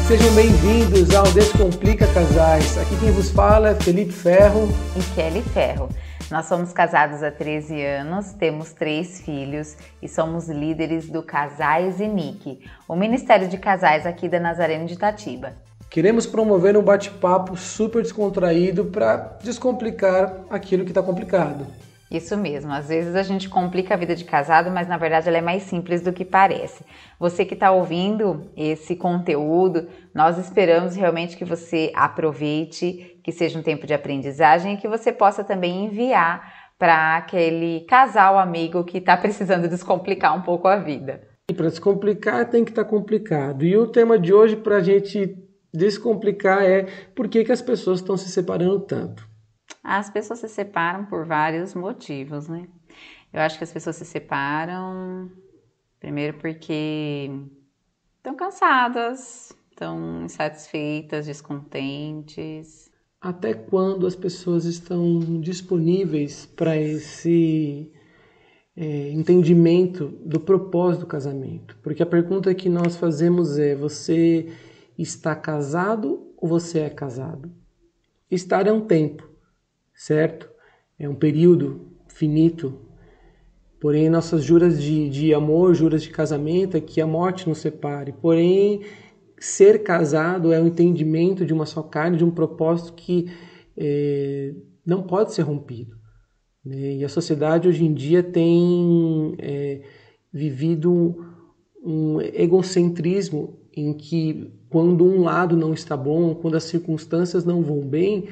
Sejam bem-vindos ao Descomplica Casais. Aqui quem vos fala é Felipe Ferro e Kelly Ferro. Nós somos casados há 13 anos, temos 3 filhos e somos líderes do Casais e Nick, o Ministério de Casais aqui da Nazareno de Itatiba. Queremos promover um bate-papo super descontraído para descomplicar aquilo que está complicado. Isso mesmo, às vezes a gente complica a vida de casado, mas na verdade ela é mais simples do que parece. Você que está ouvindo esse conteúdo, nós esperamos realmente que você aproveite, que seja um tempo de aprendizagem e que você possa também enviar para aquele casal amigo que está precisando descomplicar um pouco a vida. E para descomplicar tem que estar complicado. E o tema de hoje para a gente descomplicar é por que as pessoas estão se separando tanto. As pessoas se separam por vários motivos, né? Eu acho que as pessoas se separam, primeiro porque estão cansadas, estão insatisfeitas, descontentes. Até quando as pessoas estão disponíveis para esse entendimento do propósito do casamento? Porque a pergunta que nós fazemos é: você está casado ou você é casado? Estar é um tempo, certo? É um período finito. Porém, nossas juras de amor, juras de casamento, é que a morte nos separe. Porém, ser casado é o entendimento de uma só carne, de um propósito que não pode ser rompido. E a sociedade hoje em dia tem vivido um egocentrismo em que, quando um lado não está bom, quando as circunstâncias não vão bem,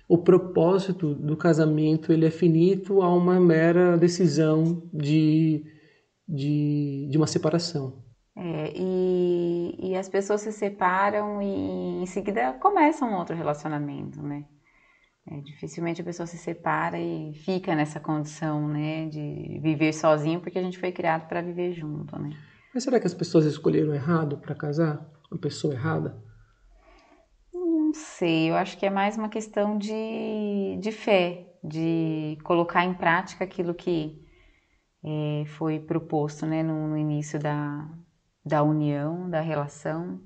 o propósito do casamento ele é finito a uma mera decisão de uma separação. E as pessoas se separam e em seguida começam um outro relacionamento, né? Dificilmente a pessoa se separa e fica nessa condição, né, de viver sozinho, porque a gente foi criado para viver junto, né? Mas será que as pessoas escolheram errado para casar? Uma pessoa errada? Não sei, eu acho que é mais uma questão de fé, de colocar em prática aquilo que foi proposto, né, no início da união, da relação,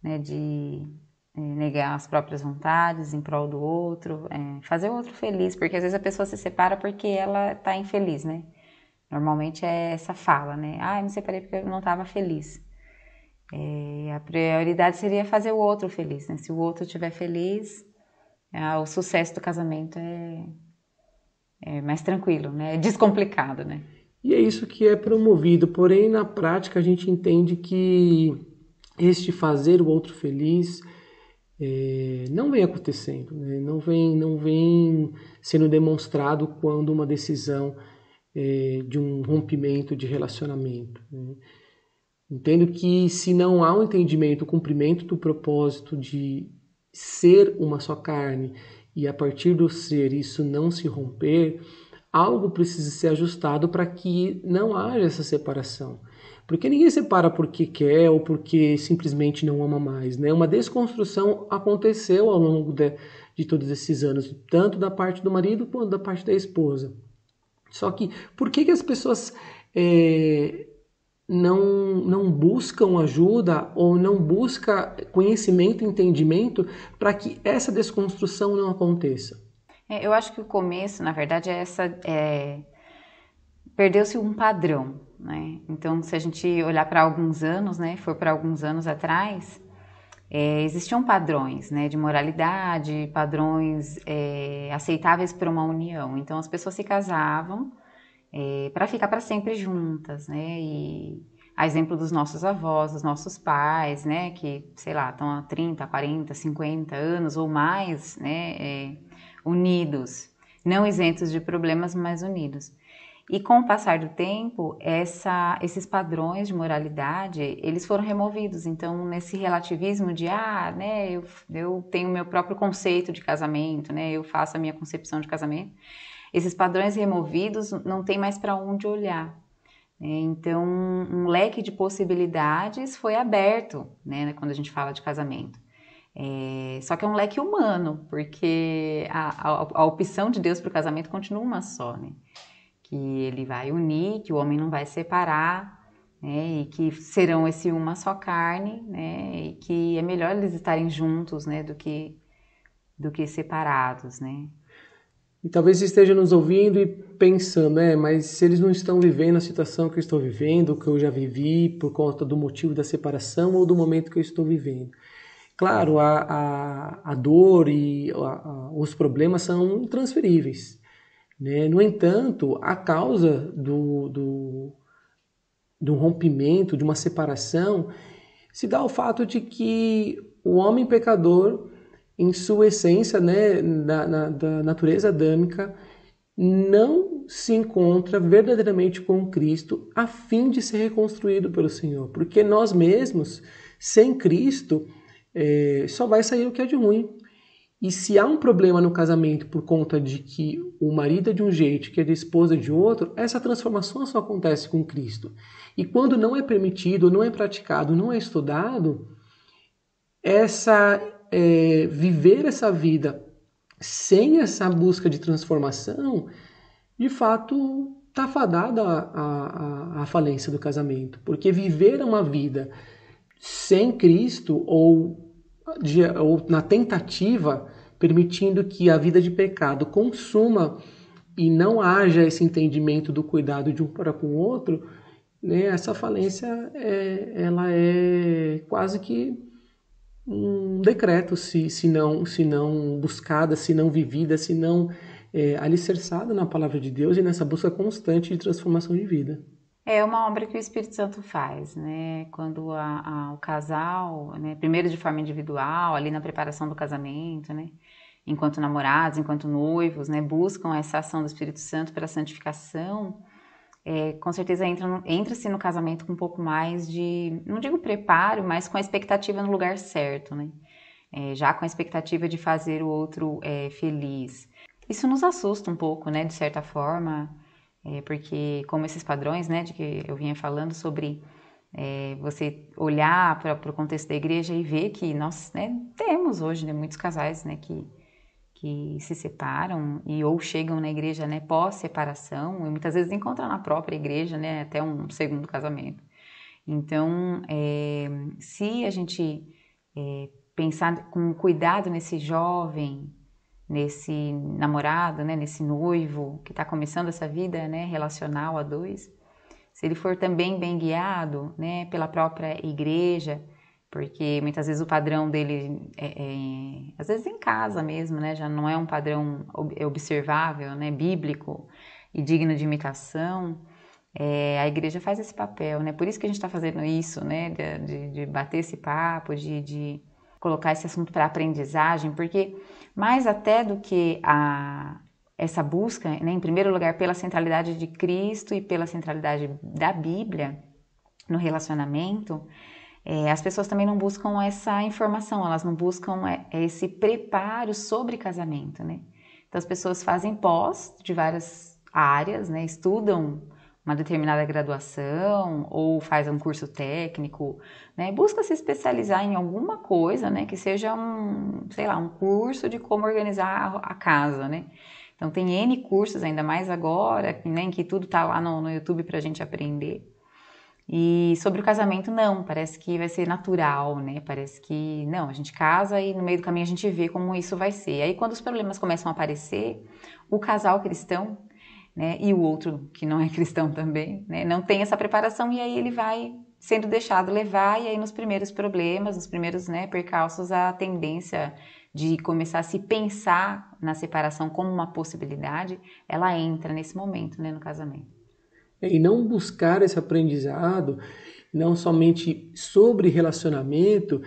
né, de negar as próprias vontades em prol do outro, fazer o outro feliz, porque às vezes a pessoa se separa porque ela está infeliz, né? Normalmente é essa fala, né? Eu me separei porque eu não estava feliz. A prioridade seria fazer o outro feliz, né? Se o outro estiver feliz, o sucesso do casamento é mais tranquilo, né? É descomplicado, né? E é isso que é promovido, porém na prática a gente entende que este fazer o outro feliz não vem acontecendo, né? não vem sendo demonstrado quando uma decisão de um rompimento de relacionamento, né? Entendo que se não há um entendimento, o cumprimento do propósito de ser uma só carne e a partir do ser isso não se romper, algo precisa ser ajustado para que não haja essa separação. Porque ninguém separa porque quer ou porque simplesmente não ama mais, né? Uma desconstrução aconteceu ao longo de todos esses anos, tanto da parte do marido quanto da parte da esposa. Só que por que as pessoas não buscam ajuda ou não buscam conhecimento e entendimento para que essa desconstrução não aconteça? Eu acho que o começo, na verdade, perdeu-se um padrão, né? Então, se a gente olhar para alguns anos, né, for para alguns anos atrás, existiam padrões, né, de moralidade, padrões aceitáveis para uma união. Então, as pessoas se casavam para ficar para sempre juntas, né? E a exemplo dos nossos avós, dos nossos pais, né, que, sei lá, estão há 30, 40, 50 anos ou mais, né, unidos, não isentos de problemas, mas unidos. E com o passar do tempo, esses padrões de moralidade, eles foram removidos. Então, nesse relativismo de, né, eu tenho o meu próprio conceito de casamento, né, eu faço a minha concepção de casamento, esses padrões removidos não tem mais para onde olhar. Então, um leque de possibilidades foi aberto, né, quando a gente fala de casamento. Só que é um leque humano, porque a opção de Deus para o casamento continua uma só, né? Que ele vai unir, que o homem não vai separar, né? E que serão esse uma só carne, né? E que é melhor eles estarem juntos, né? Do que separados, né? E talvez esteja nos ouvindo e pensando, mas se eles não estão vivendo a situação que eu estou vivendo, que eu já vivi por conta do motivo da separação ou do momento que eu estou vivendo. Claro, a dor e os problemas são intransferíveis, né? No entanto, a causa do rompimento, de uma separação, se dá ao fato de que o homem pecador, em sua essência, né, da natureza adâmica, não se encontra verdadeiramente com Cristo a fim de ser reconstruído pelo Senhor. Porque nós mesmos, sem Cristo, só vai sair o que é de ruim. E se há um problema no casamento por conta de que o marido é de um jeito, que a esposa é de outro, essa transformação só acontece com Cristo. E quando não é permitido, não é praticado, não é estudado, viver essa vida sem essa busca de transformação, de fato está fadada à falência do casamento. Porque viver uma vida sem Cristo ou na tentativa, permitindo que a vida de pecado consuma e não haja esse entendimento do cuidado de um para com o outro, né, essa falência ela é quase que um decreto, se não buscada, se não vivida, se não alicerçada na palavra de Deus e nessa busca constante de transformação de vida. É uma obra que o Espírito Santo faz, né? Quando o casal, né, primeiro de forma individual, ali na preparação do casamento, né? Enquanto namorados, enquanto noivos, né, buscam essa ação do Espírito Santo para a santificação, com certeza entra-se no casamento com um pouco mais de, não digo preparo, mas com a expectativa no lugar certo, né? Já com a expectativa de fazer o outro feliz. Isso nos assusta um pouco, né, de certa forma, porque como esses padrões, né, de que eu vinha falando sobre você olhar para o contexto da igreja e ver que nós, né, temos hoje, né, muitos casais, né, que se separam ou chegam na igreja, né, pós-separação, e muitas vezes encontram na própria igreja, né, até um segundo casamento. Então, se a gente pensar com cuidado nesse jovem, nesse namorado, né, nesse noivo que está começando essa vida, né, relacional a dois, se ele for também bem guiado, né, pela própria igreja, porque muitas vezes o padrão dele às vezes em casa mesmo, né, já não é um padrão observável, né, bíblico e digno de imitação, a igreja faz esse papel, né, por isso que a gente está fazendo isso, né, de bater esse papo, de colocar esse assunto para aprendizagem, porque mais até do que essa busca, né, em primeiro lugar, pela centralidade de Cristo e pela centralidade da Bíblia no relacionamento, as pessoas também não buscam essa informação, elas não buscam esse preparo sobre casamento, né? Então as pessoas fazem pós de várias áreas, né? Estudam uma determinada graduação ou faz um curso técnico, né? Busca se especializar em alguma coisa, né? Que seja um curso de como organizar a casa, né? Então tem N cursos, ainda mais agora, né, em que tudo tá lá no YouTube pra gente aprender. E sobre o casamento, não, parece que vai ser natural, né? Parece que, não, a gente casa e no meio do caminho a gente vê como isso vai ser. Aí quando os problemas começam a aparecer, o casal cristão, né, e o outro que não é cristão também, né, não tem essa preparação e aí ele vai sendo deixado levar e aí nos primeiros problemas, nos primeiros, né, percalços, a tendência de começar a se pensar na separação como uma possibilidade, ela entra nesse momento, né, no casamento. E não buscar esse aprendizado, não somente sobre relacionamento,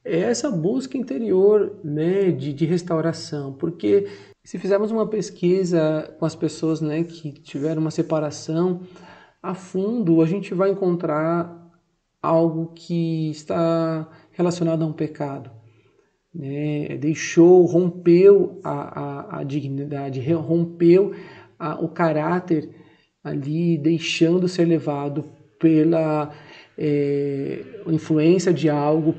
é essa busca interior, né, de restauração. Porque se fizermos uma pesquisa com as pessoas, né, que tiveram uma separação a fundo, a gente vai encontrar algo que está relacionado a um pecado. Né? Rompeu a dignidade, rompeu o caráter ali, deixando ser levado pela influência de algo,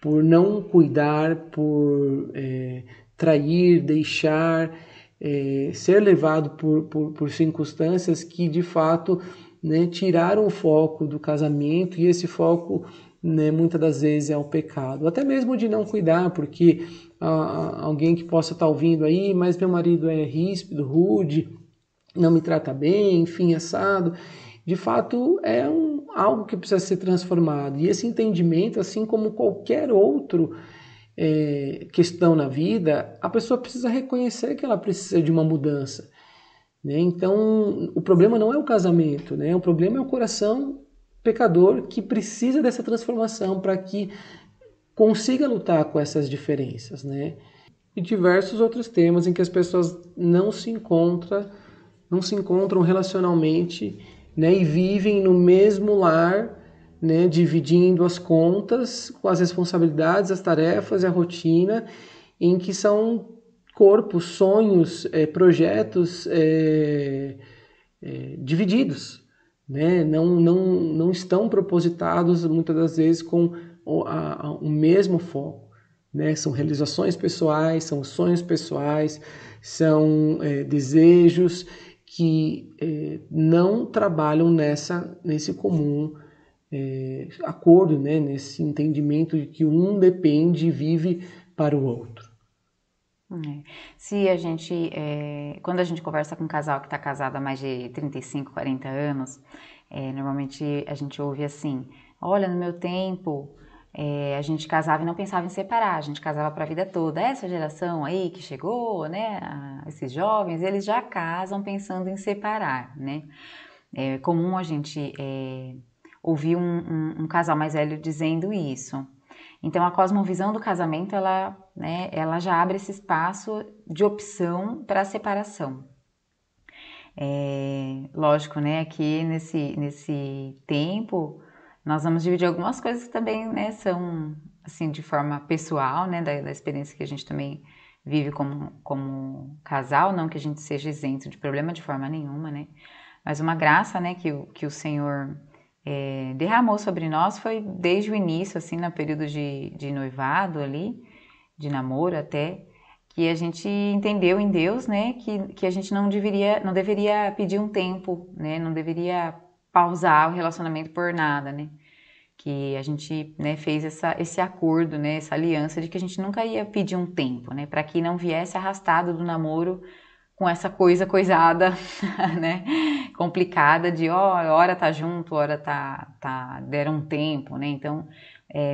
por não cuidar, por trair, deixar, ser levado por circunstâncias que de fato né, tiraram o foco do casamento, e esse foco, né, muitas das vezes é o pecado. Até mesmo de não cuidar, porque alguém que possa estar ouvindo aí, mas meu marido é ríspido, rude, não me trata bem, enfim, assado. De fato, é algo que precisa ser transformado. E esse entendimento, assim como qualquer outro questão na vida, a pessoa precisa reconhecer que ela precisa de uma mudança, né? Então, o problema não é o casamento, né? O problema é o coração pecador que precisa dessa transformação para que consiga lutar com essas diferenças, né? E diversos outros temas em que as pessoas não se encontram relacionalmente, né? E vivem no mesmo lar, né? Dividindo as contas com as responsabilidades, as tarefas e a rotina, em que são corpos, sonhos, projetos divididos, né? Não estão propositados muitas das vezes com o mesmo foco, né? São realizações pessoais, são sonhos pessoais, são desejos que não trabalham nesse comum acordo, né? Nesse entendimento de que um depende e vive para o outro. Se a gente, quando a gente conversa com um casal que está casado há mais de 35, 40 anos, normalmente a gente ouve assim: olha, no meu tempo a gente casava e não pensava em separar, a gente casava para a vida toda. Essa geração aí que chegou, né, esses jovens, eles já casam pensando em separar, né? É comum a gente ouvir um casal mais velho dizendo isso. Então, a cosmovisão do casamento, ela já abre esse espaço de opção para a separação. Lógico, né, que nesse tempo, nós vamos dividir algumas coisas que também, né, são, assim, de forma pessoal, né, da experiência que a gente também vive como casal, não que a gente seja isento de problema de forma nenhuma, né, mas uma graça, né, que o Senhor derramou sobre nós foi desde o início, assim, no período de noivado ali, de namoro até, que a gente entendeu em Deus, né, que a gente não deveria pedir um tempo, né, não deveria pausar o relacionamento por nada, né, que a gente, né, fez esse acordo, né, essa aliança de que a gente nunca ia pedir um tempo, né, para que não viesse arrastado do namoro com essa coisada, né, complicada de, hora tá junto, hora deram um tempo, né, então,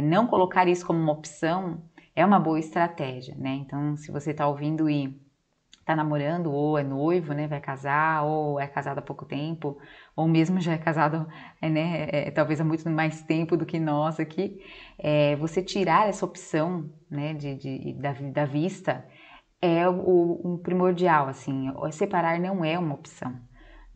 não colocar isso como uma opção é uma boa estratégia, né, então, se você tá ouvindo e tá namorando, ou é noivo, né, vai casar, ou é casado há pouco tempo, ou mesmo já é casado, né, talvez há muito mais tempo do que nós aqui, você tirar essa opção, né, da vista, é o primordial, assim, separar não é uma opção,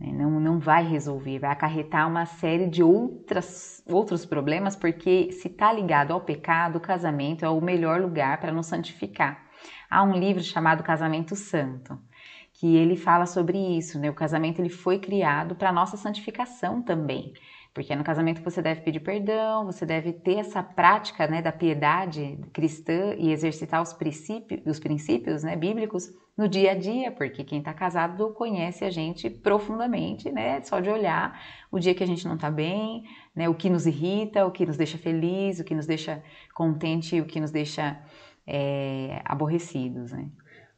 né? Não vai resolver, vai acarretar uma série de outros problemas, porque se está ligado ao pecado, o casamento é o melhor lugar para nos santificar. Há um livro chamado Casamento Santo, que ele fala sobre isso, né? O casamento ele foi criado para a nossa santificação também, porque é no casamento que você deve pedir perdão, você deve ter essa prática, né, da piedade cristã e exercitar os princípios, né, bíblicos no dia a dia, porque quem está casado conhece a gente profundamente, né, só de olhar o dia que a gente não está bem, né, o que nos irrita, o que nos deixa feliz, o que nos deixa contente, o que nos deixa aborrecidos, né.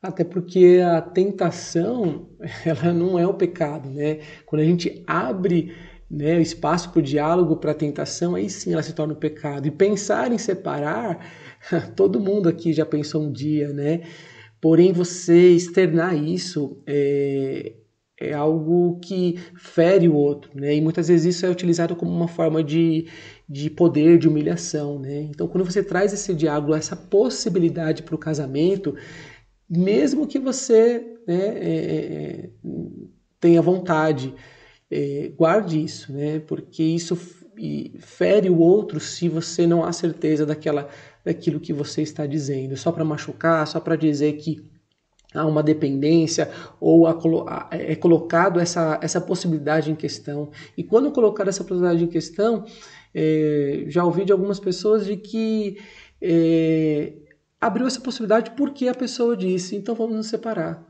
Até porque a tentação, ela não é o pecado, né? Quando a gente abre, né, espaço para o diálogo, para a tentação, aí sim ela se torna um pecado. E pensar em separar, todo mundo aqui já pensou um dia, né? Porém, você externar isso é algo que fere o outro, né? E muitas vezes isso é utilizado como uma forma de poder, de humilhação, né? Então, quando você traz esse diálogo, essa possibilidade para o casamento, mesmo que você, né, tenha vontade, guarde isso, né? Porque isso fere o outro se você não há certeza daquilo que você está dizendo. Só para machucar, só para dizer que há uma dependência, ou é colocado essa possibilidade em questão. E quando colocar essa possibilidade em questão, já ouvi de algumas pessoas de que abriu essa possibilidade porque a pessoa disse, então vamos nos separar.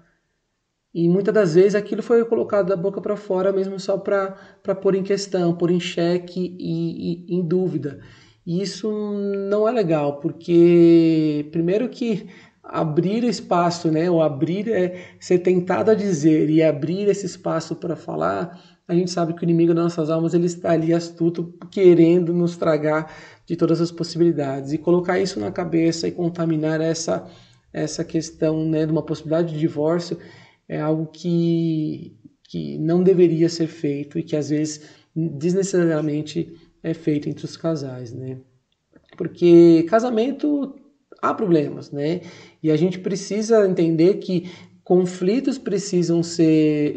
E muitas das vezes aquilo foi colocado da boca para fora mesmo só para pôr em questão, pôr em xeque e em dúvida. E isso não é legal, porque primeiro que abrir espaço, né, ou abrir ser tentado a dizer e abrir esse espaço para falar, a gente sabe que o inimigo das nossas almas ele está ali astuto, querendo nos tragar de todas as possibilidades. E colocar isso na cabeça e contaminar essa questão, né, de uma possibilidade de divórcio é algo que não deveria ser feito e que às vezes desnecessariamente é feito entre os casais, né? Porque casamento há problemas, né? E a gente precisa entender que conflitos precisam ser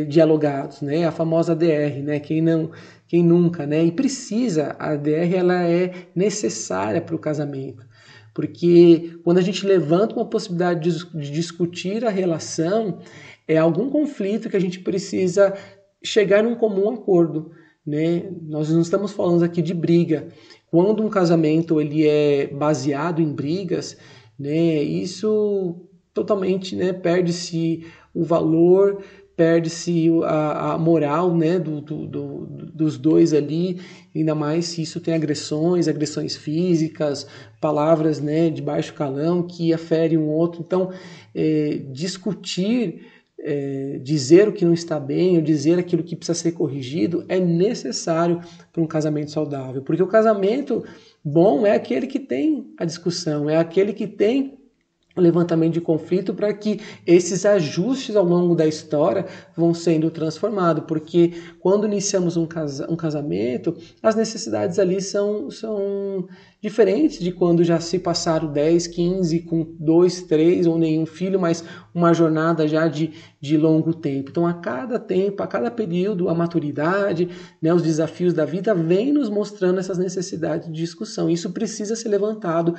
dialogados, né? A famosa ADR, né? Quem nunca, né? E precisa, a ADR ela é necessária para o casamento. Porque quando a gente levanta uma possibilidade de discutir a relação, é algum conflito que a gente precisa chegar num comum acordo, né? Nós não estamos falando aqui de briga. Quando um casamento ele é baseado em brigas, né, isso totalmente, né, perde-se o valor, perde-se a moral, né, dos dois ali, ainda mais se isso tem agressões físicas, palavras, né, de baixo calão que aferem um outro. Então, discutir, dizer o que não está bem, ou dizer aquilo que precisa ser corrigido, é necessário para um casamento saudável. Porque o casamento bom é aquele que tem a discussão, é aquele que tem o levantamento de conflito para que esses ajustes ao longo da história vão sendo transformados, porque quando iniciamos um casamento, as necessidades ali são diferentes de quando já se passaram 10, 15, com 2, 3 ou nenhum filho, mas uma jornada já de longo tempo. Então, a cada tempo, a cada período, a maturidade, né, os desafios da vida vêm nos mostrando essas necessidades de discussão. Isso precisa ser levantado,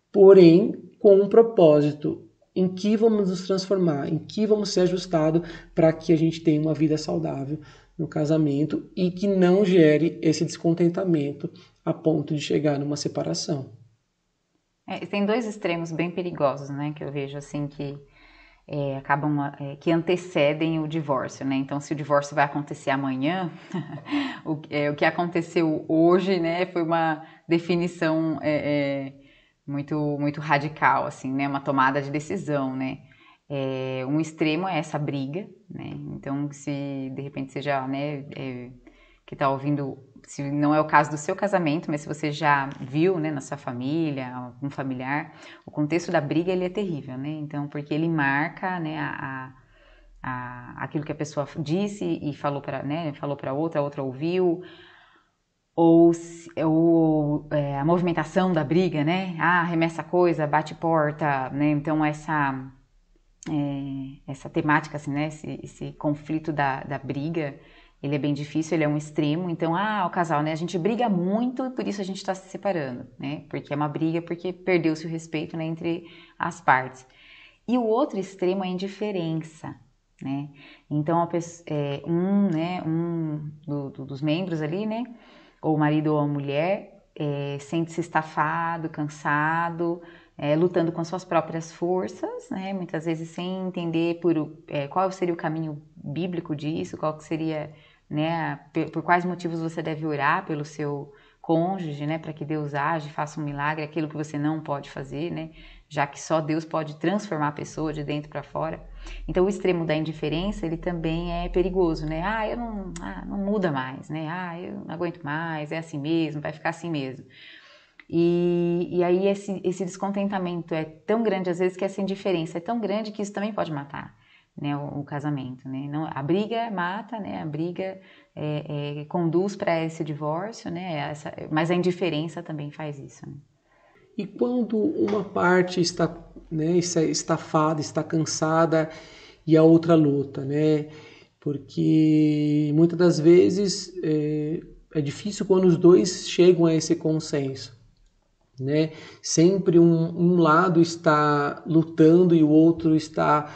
porém, com um propósito, em que vamos nos transformar, em que vamos ser ajustados para que a gente tenha uma vida saudável no casamento e que não gere esse descontentamento a ponto de chegar numa separação. Tem dois extremos bem perigosos, né, que eu vejo assim que que antecedem o divórcio, né? Então, se o divórcio vai acontecer amanhã, o que aconteceu hoje, né, foi uma definição muito radical, assim, né? Uma tomada de decisão, né? Um extremo é essa briga, né? Então, se de repente você já, né, que está ouvindo, se não é o caso do seu casamento, mas se você já viu, né, na sua família, algum familiar, o contexto da briga ele é terrível, né? Então, porque ele marca, né, aquilo que a pessoa disse e falou para, né, falou para outra, a outra ouviu. Ou a movimentação da briga, né? Arremessa coisa, bate porta, né? Então essa temática, assim, né? Esse conflito da briga, ele é bem difícil, ele é um extremo. Então, o casal, né? A gente briga muito e por isso a gente está se separando, né? Porque é uma briga, porque perdeu-se o respeito, né, entre as partes. E o outro extremo é a indiferença, né? Então, dos membros ali, né? Ou o marido ou a mulher, sente-se estafado, cansado, lutando com suas próprias forças, né? Muitas vezes sem entender qual seria o caminho bíblico disso, qual que seria, né, por quais motivos você deve orar pelo seu cônjuge, né, para que Deus age, faça um milagre, aquilo que você não pode fazer, né, já que só Deus pode transformar a pessoa de dentro para fora. Então, o extremo da indiferença, ele também é perigoso, né? Não muda mais, né? Eu não aguento mais, é assim mesmo, vai ficar assim mesmo. E aí esse descontentamento é tão grande, às vezes, que essa indiferença é tão grande que isso também pode matar, né, o casamento, né? Não, a briga mata, né? A briga conduz para esse divórcio, né? Mas a indiferença também faz isso, né? E quando uma parte está, né, estafada, está cansada e a outra luta, né? Porque muitas das vezes é difícil quando os dois chegam a esse consenso, né? Sempre um lado está lutando e o outro está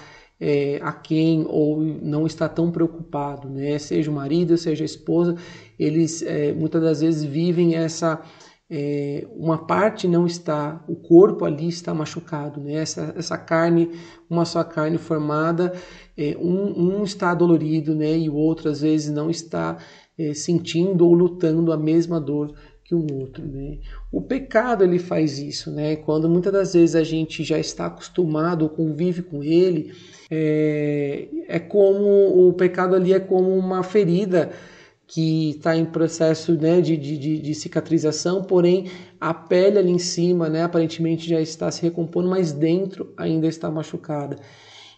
aquém ou não está tão preocupado, né? Seja o marido, seja a esposa, eles muitas das vezes vivem uma parte não está, o corpo ali está machucado, né? Essa carne, uma só carne formada, um está dolorido, né? E o outro às vezes não está sentindo ou lutando a mesma dor que um outro, né? O pecado ele faz isso, né? Quando muitas das vezes a gente já está acostumado ou convive com ele, como o pecado ali é como uma ferida que está em processo, né, de cicatrização, porém a pele ali em cima, né, aparentemente já está se recompondo, mas dentro ainda está machucada.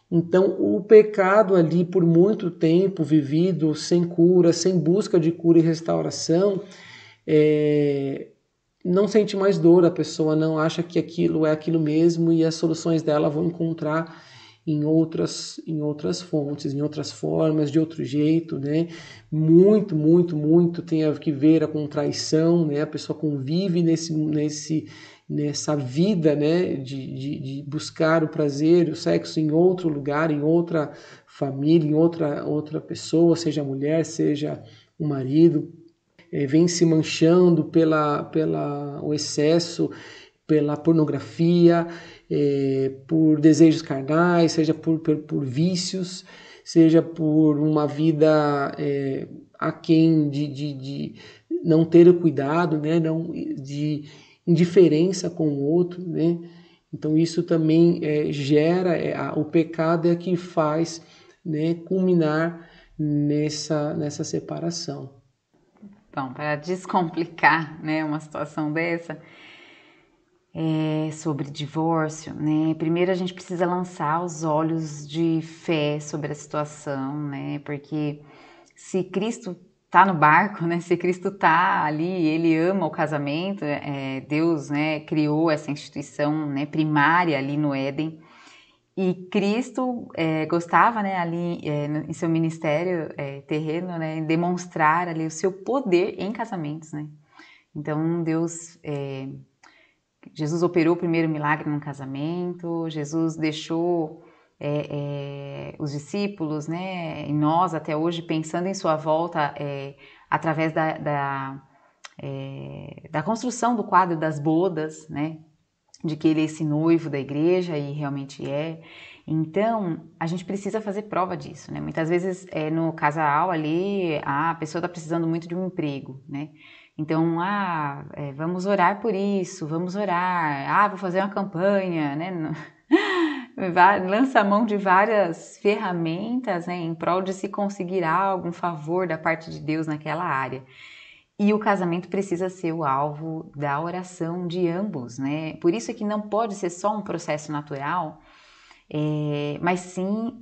Então o pecado ali por muito tempo vivido sem cura, sem busca de cura e restauração, não sente mais dor, a pessoa não acha que aquilo é aquilo mesmo e as soluções dela vão encontrar em outras fontes, em outras formas, de outro jeito, né? Muito tem a ver com traição, né? A pessoa convive nessa vida, né? De buscar o prazer, o sexo em outro lugar, em outra família, em outra pessoa, seja mulher, seja o marido, vem se manchando pelo excesso, pela pornografia, por desejos carnais, seja por vícios, seja por uma vida aquém de não ter o cuidado, né? De indiferença com o outro, né? Então isso também gera, o pecado é que faz, né, culminar nessa separação. Bom, para descomplicar, né, uma situação dessa, sobre divórcio, né? Primeiro a gente precisa lançar os olhos de fé sobre a situação, né? Porque se Cristo tá no barco, né? Se Cristo tá ali, ele ama o casamento, Deus, né, criou essa instituição, né, primária ali no Éden. E Cristo gostava, né, ali em seu ministério terreno, né, demonstrar ali o seu poder em casamentos, né? Então Jesus operou o primeiro milagre no casamento, Jesus deixou os discípulos, né, e nós até hoje pensando em sua volta através da construção do quadro das bodas, né, de que ele é esse noivo da igreja e realmente é. Então, a gente precisa fazer prova disso, né? Muitas vezes no casal ali, a pessoa está precisando muito de um emprego, né? Então, vamos orar por isso, vamos orar, vou fazer uma campanha, né? Lança a mão de várias ferramentas, né, em prol de se conseguir algo, um favor da parte de Deus naquela área. E o casamento precisa ser o alvo da oração de ambos, né? Por isso é que não pode ser só um processo natural, mas sim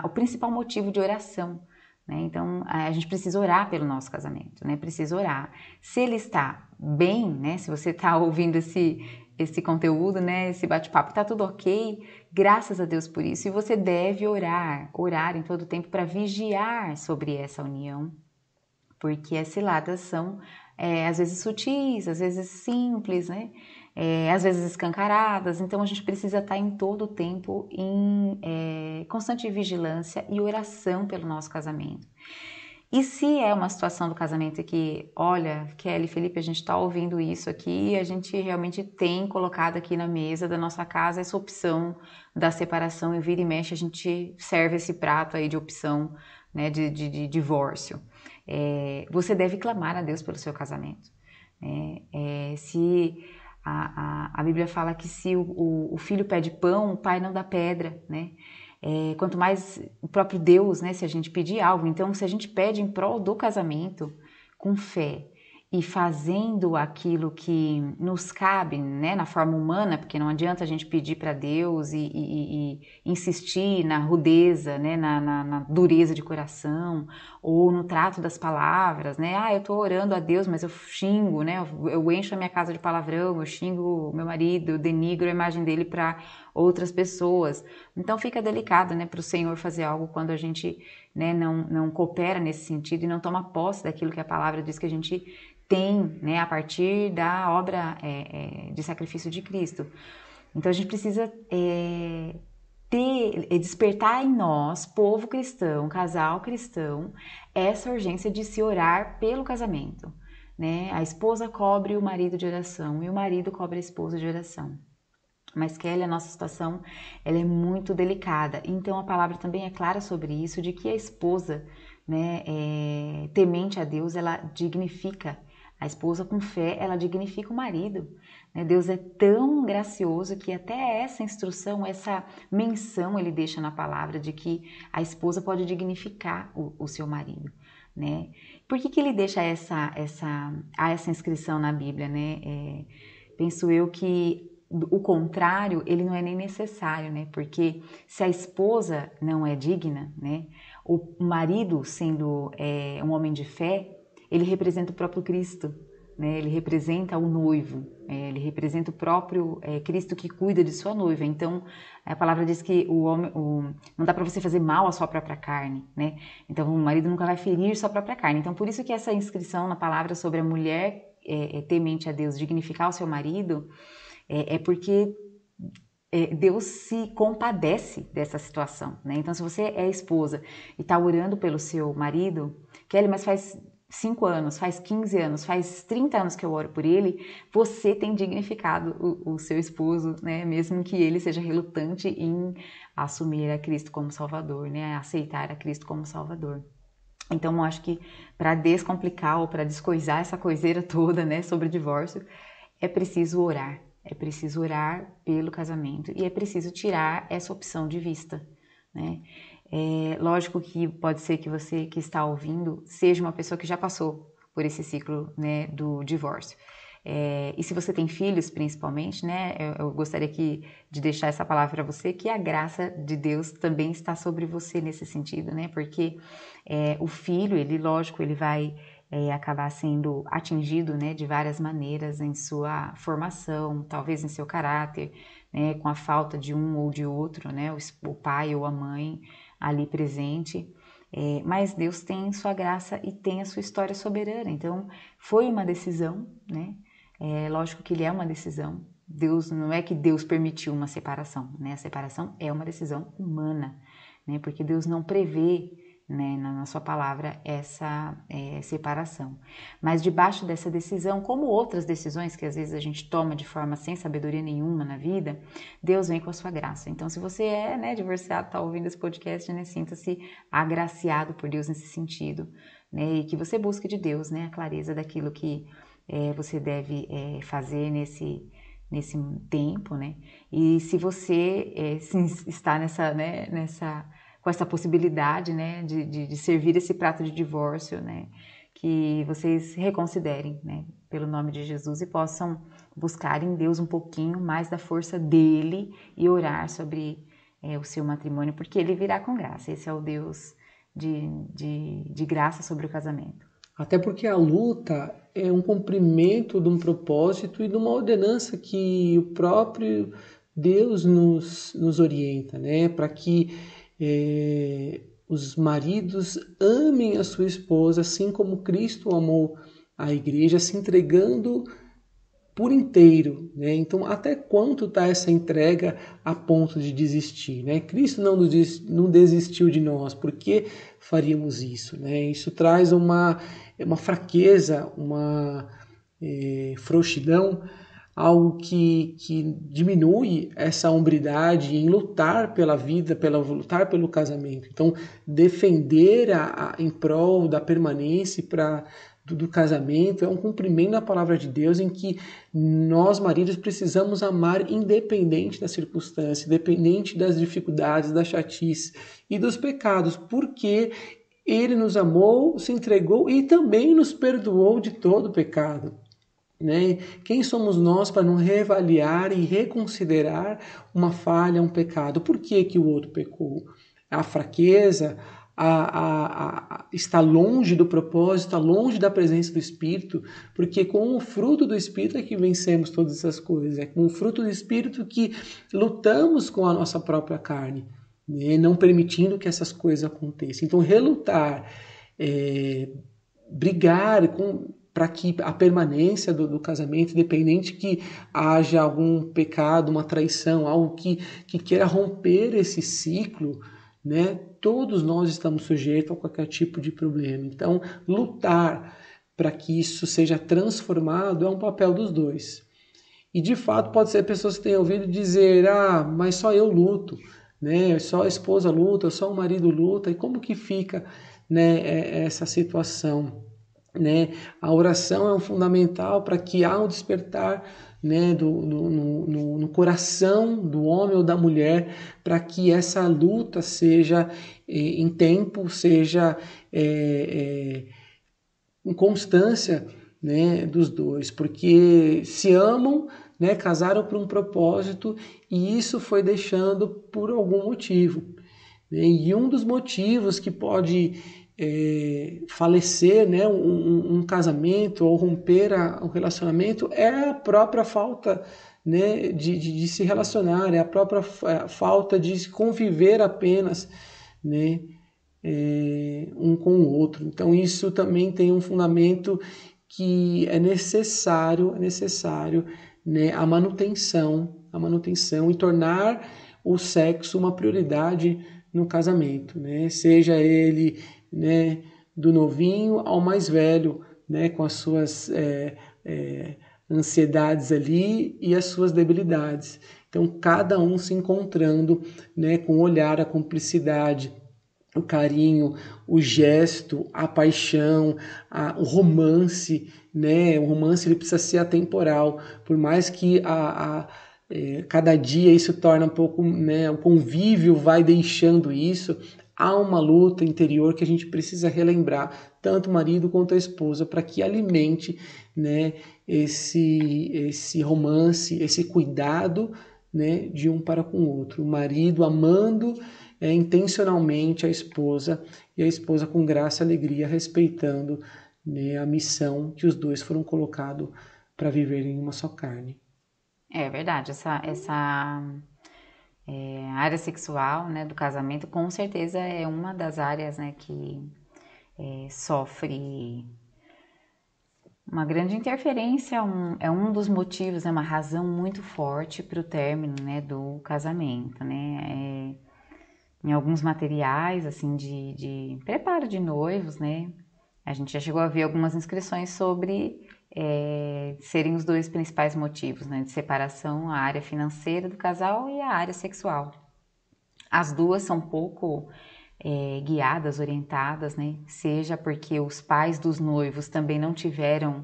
o principal motivo de oração, né? Então, a gente precisa orar pelo nosso casamento, né? Precisa orar. Se ele está bem, né? Se você está ouvindo esse conteúdo, né? Esse bate-papo, está tudo ok, graças a Deus por isso. E você deve orar em todo o tempo para vigiar sobre essa união, porque as ciladas são, às vezes sutis, às vezes simples, né? Às vezes escancaradas, então a gente precisa estar em todo o tempo em constante vigilância e oração pelo nosso casamento. E se é uma situação do casamento que, olha, Kelly, Felipe, a gente está ouvindo isso aqui, a gente realmente tem colocado aqui na mesa da nossa casa essa opção da separação, e vira e mexe a gente serve esse prato aí de opção, né, de divórcio. Você deve clamar a Deus pelo seu casamento. Se a Bíblia fala que se o filho pede pão, o pai não dá pedra, né? Quanto mais o próprio Deus, né? Se a gente pedir algo, então se a gente pede em prol do casamento com fé e fazendo aquilo que nos cabe, né, na forma humana, porque não adianta a gente pedir para Deus e insistir na rudeza, né, na dureza de coração, ou no trato das palavras, né? Eu estou orando a Deus, mas eu xingo, né? Eu encho a minha casa de palavrão, eu xingo o meu marido, eu denigro a imagem dele para outras pessoas. Então fica delicado, né, para o Senhor fazer algo quando a gente, né, não coopera nesse sentido e não toma posse daquilo que a palavra diz que a gente tem, né, a partir da obra de sacrifício de Cristo. Então a gente precisa despertar em nós, povo cristão, casal cristão, essa urgência de se orar pelo casamento, né? A esposa cobre o marido de oração e o marido cobre a esposa de oração. Mas, Kelly, a nossa situação, ela é muito delicada. Então, a palavra também é clara sobre isso, de que a esposa, né, temente a Deus, ela dignifica. A esposa com fé, ela dignifica o marido. Né? Deus é tão gracioso que até essa instrução, essa menção ele deixa na palavra de que a esposa pode dignificar o seu marido. Né? Por que ele deixa essa inscrição na Bíblia? Né? Penso eu que o contrário, ele não é nem necessário, né? Porque se a esposa não é digna, né? O marido, sendo um homem de fé, ele representa o próprio Cristo, né? Ele representa o noivo, ele representa o próprio Cristo que cuida de sua noiva. Então, a palavra diz que não dá para você fazer mal à sua própria carne, né? Então, o marido nunca vai ferir sua própria carne. Então, por isso que essa inscrição na palavra sobre a mulher temente a Deus, dignificar o seu marido, porque Deus se compadece dessa situação, né? Então, se você é esposa e está orando pelo seu marido, Kelly, mas faz 5 anos, faz 15 anos, faz 30 anos que eu oro por ele, você tem dignificado o seu esposo, né? Mesmo que ele seja relutante em assumir a Cristo como Salvador, né? Aceitar a Cristo como Salvador. Então, eu acho que para descomplicar ou para descoisar essa coiseira toda, né, sobre o divórcio, é preciso orar. É preciso orar pelo casamento e é preciso tirar essa opção de vista, né? Lógico que pode ser que você que está ouvindo seja uma pessoa que já passou por esse ciclo, né, do divórcio. E se você tem filhos, principalmente, né, eu gostaria de deixar essa palavra para você, que a graça de Deus também está sobre você nesse sentido, né? Porque o filho, lógico, ele vai acabar sendo atingido, né, de várias maneiras em sua formação, talvez em seu caráter, né, com a falta de um ou de outro, né, o pai ou a mãe ali presente, mas Deus tem sua graça e tem a sua história soberana. Então, foi uma decisão, né? Lógico que ele é uma decisão. Deus, não é que Deus permitiu uma separação, né? A separação é uma decisão humana, né? Porque Deus não prevê, né, na sua palavra, essa separação. Mas debaixo dessa decisão, como outras decisões que às vezes a gente toma de forma sem sabedoria nenhuma na vida, Deus vem com a sua graça. Então, se você é, divorciado, está ouvindo esse podcast, né, sinta-se agraciado por Deus nesse sentido, né, e que você busque de Deus, né, a clareza daquilo que você deve fazer nesse tempo, né, e se você está com essa possibilidade, né, de servir esse prato de divórcio, né, que vocês reconsiderem, né, pelo nome de Jesus e possam buscar em Deus um pouquinho mais da força dele e orar sobre o seu matrimônio, porque ele virá com graça. Esse é o Deus de graça sobre o casamento. Até porque a luta é um cumprimento de um propósito e de uma ordenança que o próprio Deus nos orienta, né, para que os maridos amem a sua esposa assim como Cristo amou a igreja, se entregando por inteiro, né? Então, até quanto está essa entrega a ponto de desistir, né? Cristo não desistiu de nós, por que faríamos isso, né? Isso traz uma fraqueza, uma frouxidão, algo que diminui essa hombridade em lutar pela vida, lutar pelo casamento. Então, defender em prol da permanência do casamento é um cumprimento da palavra de Deus, em que nós, maridos, precisamos amar independente da circunstância, independente das dificuldades, da chatice e dos pecados, porque Ele nos amou, se entregou e também nos perdoou de todo pecado. Né? Quem somos nós para não reavaliar e reconsiderar uma falha, um pecado? Por que o outro pecou? A fraqueza, está longe do propósito, está longe da presença do Espírito, porque com o fruto do Espírito é que vencemos todas essas coisas, é com o fruto do Espírito que lutamos com a nossa própria carne, né? Não permitindo que essas coisas aconteçam. Então, relutar, brigar para que a permanência do casamento, independente que haja algum pecado, uma traição, algo que queira romper esse ciclo, né? Todos nós estamos sujeitos a qualquer tipo de problema. Então, lutar para que isso seja transformado é um papel dos dois. E de fato pode ser pessoas que tenham ouvido dizer, mas só eu luto, né? Só a esposa luta, só o marido luta. E como que fica, né, essa situação? Né? A oração é um fundamental para que há um despertar, né, no coração do homem ou da mulher, para que essa luta seja em tempo, seja em constância, né, dos dois, porque se amam, né, casaram por um propósito e isso foi deixando por algum motivo. Né? E um dos motivos que pode falecer, né, um casamento ou romper um relacionamento é a própria falta, né, de se relacionar, é a própria falta de conviver apenas, né, um com o outro. Então isso também tem um fundamento que é necessário, né, a manutenção e tornar o sexo uma prioridade no casamento, né? Seja ele, né, do novinho ao mais velho, né, com as suas ansiedades ali e as suas debilidades. Então cada um se encontrando, né, com o olhar, a cumplicidade, o carinho, o gesto, a paixão, o romance, né? O romance ele precisa ser atemporal, por mais que cada dia isso torna um pouco, né? O convívio vai deixando isso. Há uma luta interior que a gente precisa relembrar, tanto o marido quanto a esposa, para que alimente, né, esse romance, esse cuidado, né, de um para com o outro. O marido amando intencionalmente a esposa e a esposa com graça e alegria respeitando, né, a missão que os dois foram colocados para viver em uma só carne. É verdade, essa área sexual, né, do casamento com certeza é uma das áreas, né, que sofre uma grande interferência, é um dos motivos, é uma razão muito forte para o término, né, do casamento, né, em alguns materiais, assim, de preparo de noivos, né? A gente já chegou a ver algumas inscrições sobre serem os dois principais motivos, né? De separação, a área financeira do casal e a área sexual. As duas são pouco guiadas, orientadas, né? Seja porque os pais dos noivos também não tiveram,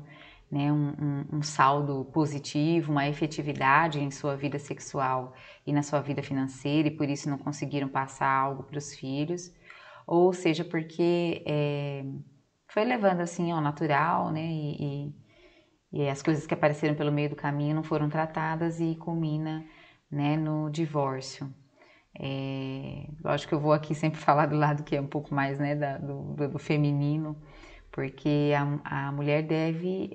né, um saldo positivo, uma efetividade em sua vida sexual e na sua vida financeira e por isso não conseguiram passar algo para os filhos, ou seja porque foi levando assim ao natural, né, e as coisas que apareceram pelo meio do caminho não foram tratadas e culmina, né, no divórcio. Lógico que eu vou aqui sempre falar do lado que é um pouco mais, né, do feminino, porque a mulher deve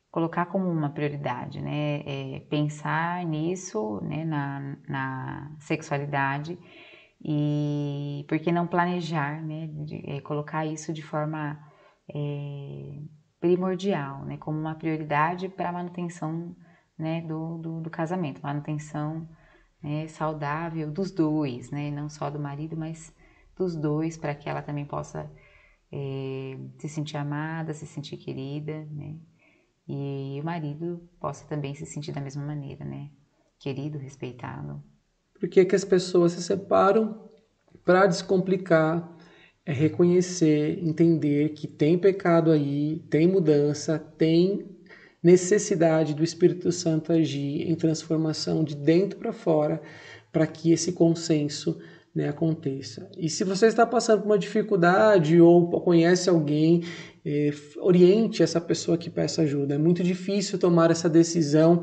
colocar como uma prioridade, né, pensar nisso, né, na sexualidade e por que não planejar, né, colocar isso de forma primordial, né, como uma prioridade para a manutenção, né, do casamento, manutenção, né, saudável dos dois, né, não só do marido, mas dos dois, para que ela também possa se sentir amada, se sentir querida, né? E o marido possa também se sentir da mesma maneira, né? Querido, respeitado. Por que que as pessoas se separam? Para descomplicar, reconhecer, entender que tem pecado aí, tem mudança, tem necessidade do Espírito Santo agir em transformação de dentro para fora, para que esse consenso, né, aconteça. E se você está passando por uma dificuldade ou conhece alguém, oriente essa pessoa que peça ajuda. É muito difícil tomar essa decisão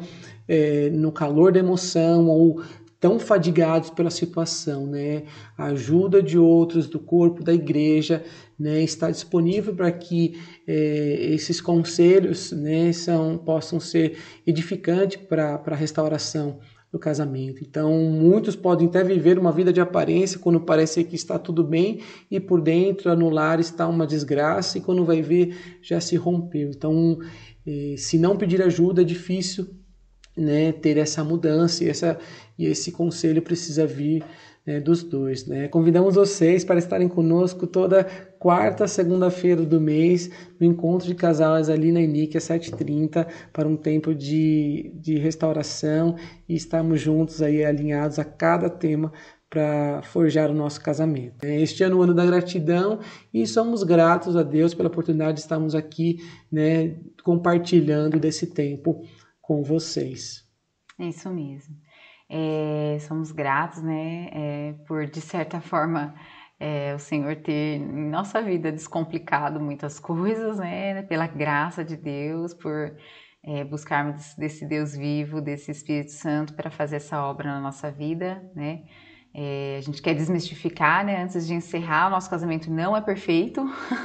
no calor da emoção ou tão fadigados pela situação, né? A ajuda de outros, do corpo, da igreja, né, está disponível para que esses conselhos, né, possam ser edificantes para a restauração do casamento. Então, muitos podem até viver uma vida de aparência quando parece que está tudo bem e por dentro, no lar, está uma desgraça e quando vai ver, já se rompeu. Então, se não pedir ajuda, é difícil, né, ter essa mudança e esse conselho precisa vir, né, dos dois, né? Convidamos vocês para estarem conosco toda quarta, segunda-feira do mês, no encontro de casais ali na ENIC, às 7h30, para um tempo de restauração e estarmos juntos aí, alinhados a cada tema para forjar o nosso casamento. Este ano é o ano da gratidão e somos gratos a Deus pela oportunidade de estarmos aqui, né, compartilhando desse tempo com vocês. É isso mesmo. Somos gratos, né, por, de certa forma, o Senhor ter em nossa vida descomplicado muitas coisas, né, pela graça de Deus, por buscarmos desse Deus vivo, desse Espírito Santo para fazer essa obra na nossa vida, né. A gente quer desmistificar, né, antes de encerrar, o nosso casamento não é perfeito,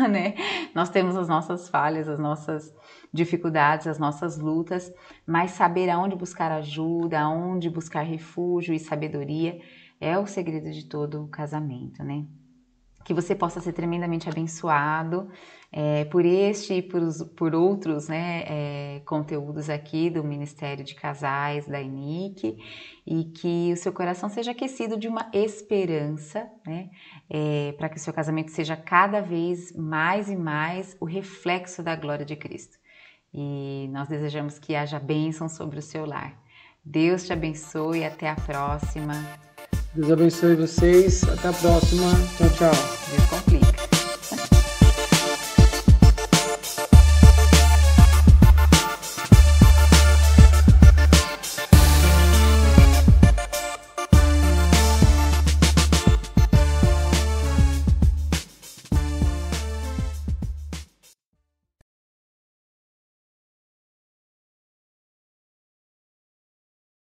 né, nós temos as nossas falhas, as nossas dificuldades, as nossas lutas, mas saber aonde buscar ajuda, aonde buscar refúgio e sabedoria é o segredo de todo o casamento, né. Que você possa ser tremendamente abençoado por este e por outros, né, conteúdos aqui do Ministério de Casais da ENIC, e que o seu coração seja aquecido de uma esperança, né, para que o seu casamento seja cada vez mais e mais o reflexo da glória de Cristo. E nós desejamos que haja bênção sobre o seu lar. Deus te abençoe e até a próxima. Deus abençoe vocês. Até a próxima. Tchau, tchau. Deus confie.